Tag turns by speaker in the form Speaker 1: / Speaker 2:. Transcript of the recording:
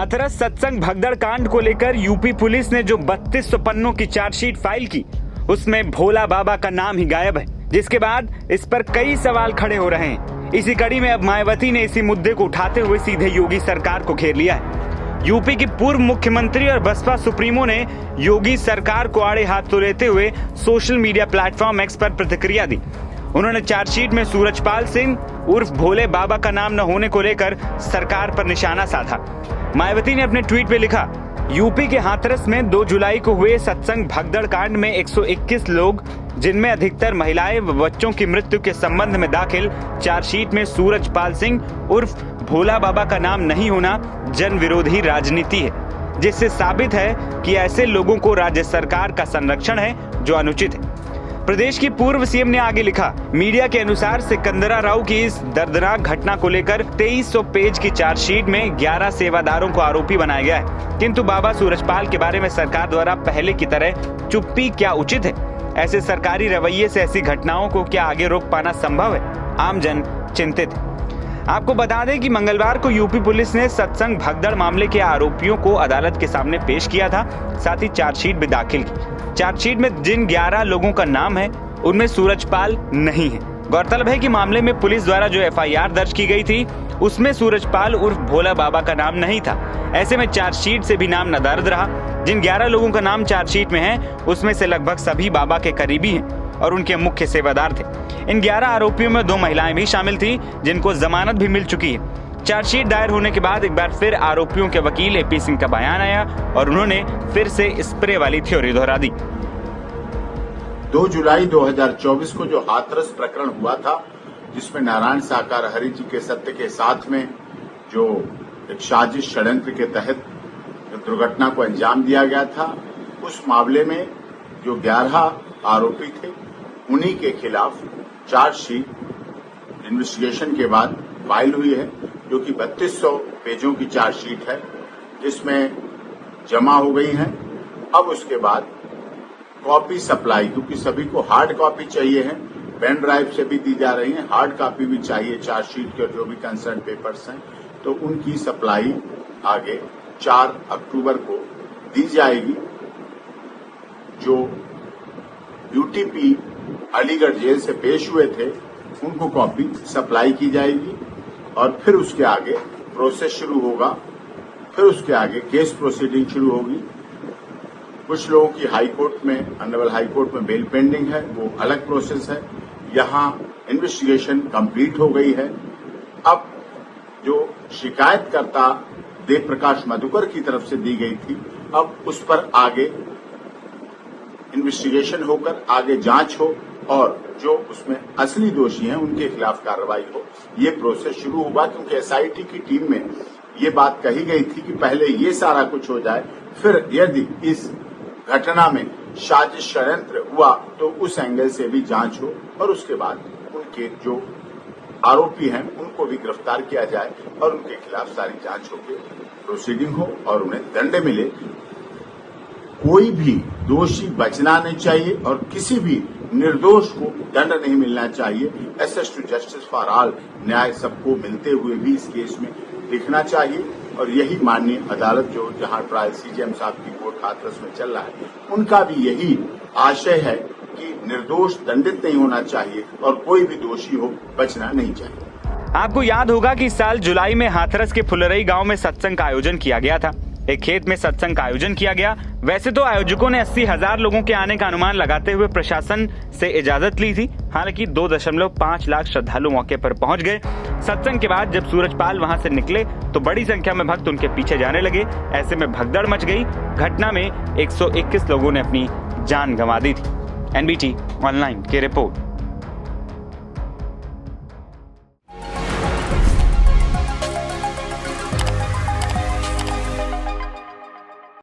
Speaker 1: हाथरस सत्संग भगदड़ कांड को लेकर यूपी पुलिस ने जो 3200 पन्नों की चार्जशीट फाइल की, उसमें भोला बाबा का नाम ही गायब है, जिसके बाद इस पर कई सवाल खड़े हो रहे हैं। इसी कड़ी में अब मायावती ने इसी मुद्दे को उठाते हुए सीधे योगी सरकार को घेर लिया है। यूपी की पूर्व मुख्यमंत्री और बसपा सुप्रीमो ने योगी सरकार को आड़े हाथ तो लेते हुए सोशल मीडिया प्लेटफॉर्म एक्स पर प्रतिक्रिया दी। उन्होंने चार्जशीट में सूरजपाल सिंह उर्फ भोले बाबा का नाम न होने को लेकर सरकार पर निशाना साधा। मायावती ने अपने ट्वीट में लिखा, यूपी के हाथरस में 2 जुलाई को हुए सत्संग भगदड़ कांड में 121 लोग, जिनमें अधिकतर महिलाएं व बच्चों की मृत्यु के संबंध में दाखिल चार्जशीट में सूरजपाल सिंह उर्फ भोला बाबा का नाम नहीं होना जन विरोधी राजनीति है, जिससे साबित है कि ऐसे लोगों को राज्य सरकार का संरक्षण है जो अनुचित है। प्रदेश की पूर्व सीएम ने आगे लिखा, मीडिया के अनुसार सिकंदरा राव की इस दर्दनाक घटना को लेकर 2300 पेज की चार्जशीट में 11 सेवादारों को आरोपी बनाया गया है, किंतु बाबा सूरजपाल के बारे में सरकार द्वारा पहले की तरह चुप्पी क्या उचित है? ऐसे सरकारी रवैये से ऐसी घटनाओं को क्या आगे रोक पाना संभव है? आम जन चिंतित है। आपको बता दें कि मंगलवार को यूपी पुलिस ने सत्संग भगदड़ मामले के आरोपियों को अदालत के सामने पेश किया था, साथ ही चार्जशीट भी दाखिल की। चार्जशीट में जिन 11 लोगों का नाम है, उनमें सूरजपाल नहीं है। गौरतलब है कि मामले में पुलिस द्वारा जो एफआईआर दर्ज की गई थी, उसमें सूरजपाल उर्फ भोला बाबा का नाम नहीं था। ऐसे में चार्जशीट से भी नाम न दर्ज रहा। जिन 11 लोगों का नाम चार्जशीट में है, उसमें से लगभग सभी बाबा के करीबी हैं और उनके मुख्य सेवादार थे। इन 11 आरोपियों में 2 महिलाएं भी शामिल थी, जिनको जमानत भी मिल चुकी है। चार्जशीट दायर होने के बाद एक बार फिर आरोपियों के वकील एपी सिंह का बयान आया और उन्होंने फिर से स्प्रे वाली थ्योरी दोहरा दी।
Speaker 2: 2 जुलाई 2024 को जो हाथरस प्रकरण हुआ था, जिसमें नारायण साकार हरि जी के सत्य के साथ में जो एक साजिश षड्यंत्र के तहत दुर्घटना को अंजाम दिया गया था, उस मामले में जो 11 आरोपी थे, उन्हीं के खिलाफ चार्जशीट इन्वेस्टिगेशन के बाद फाइल हुई है, जो कि 3200 पेजों की चार्जशीट है, जिसमें जमा हो गई है। अब उसके बाद कॉपी सप्लाई, क्योंकि सभी को हार्ड कॉपी चाहिए है, पेन ड्राइव से भी दी जा रही है, हार्ड कॉपी भी चाहिए चार्जशीट के जो भी कंसर्न पेपर्स हैं, तो उनकी सप्लाई आगे 4 अक्टूबर को दी जाएगी। जो यूटीपी अलीगढ़ जेल से पेश हुए थे, उनको कॉपी सप्लाई की जाएगी और फिर उसके आगे प्रोसेस शुरू होगा। फिर उसके आगे केस प्रोसीडिंग शुरू होगी। कुछ लोगों की हाई कोर्ट में, ऑनरेबल हाई कोर्ट में बेल पेंडिंग है, वो अलग प्रोसेस है। यहाँ इन्वेस्टिगेशन कंप्लीट हो गई है। अब जो शिकायतकर्ता देव प्रकाश मधुकर की तरफ से दी गई थी, अब उस पर आगे इन्वेस्टिगेशन होकर आगे जांच हो और जो उसमें असली दोषी हैं उनके खिलाफ कार्रवाई हो, ये प्रोसेस शुरू होगा। क्योंकि एसआईटी की टीम में ये बात कही गई थी कि पहले ये सारा कुछ हो जाए, फिर यदि इस घटना में साजिश षड्यंत्र हुआ तो उस एंगल से भी जांच हो और उसके बाद उनके जो आरोपी हैं उनको भी गिरफ्तार किया जाए और उनके खिलाफ सारी जांच होकर प्रोसीडिंग हो और उन्हें दंड मिले। कोई भी दोषी बचना नहीं चाहिए और किसी भी निर्दोष को दंड नहीं मिलना चाहिए। Access to justice for all, न्याय सबको मिलते हुए भी इस केस में दिखना चाहिए और यही माननीय अदालत जो जहां ट्रायल सीजेएम साहब की कोर्ट हाथरस में चल रहा है, उनका भी यही आशय है कि निर्दोष दंडित नहीं होना चाहिए और कोई भी दोषी हो बचना नहीं चाहिए।
Speaker 1: आपको याद होगा कि इस साल जुलाई में हाथरस के फुलरई गांव में सत्संग का आयोजन किया गया था। एक खेत में सत्संग का आयोजन किया गया। वैसे तो आयोजकों ने 80,000 लोगों के आने का अनुमान लगाते हुए प्रशासन से इजाजत ली थी। हालांकि 2.5 लाख श्रद्धालु मौके पर पहुंच गए। सत्संग के बाद जब सूरजपाल वहां से निकले तो बड़ी संख्या में भक्त उनके पीछे जाने लगे। ऐसे में भगदड़ मच गई। घटना में 121 लोगों ने अपनी जान गंवा दी थी। एनबीटी ऑनलाइन की रिपोर्ट।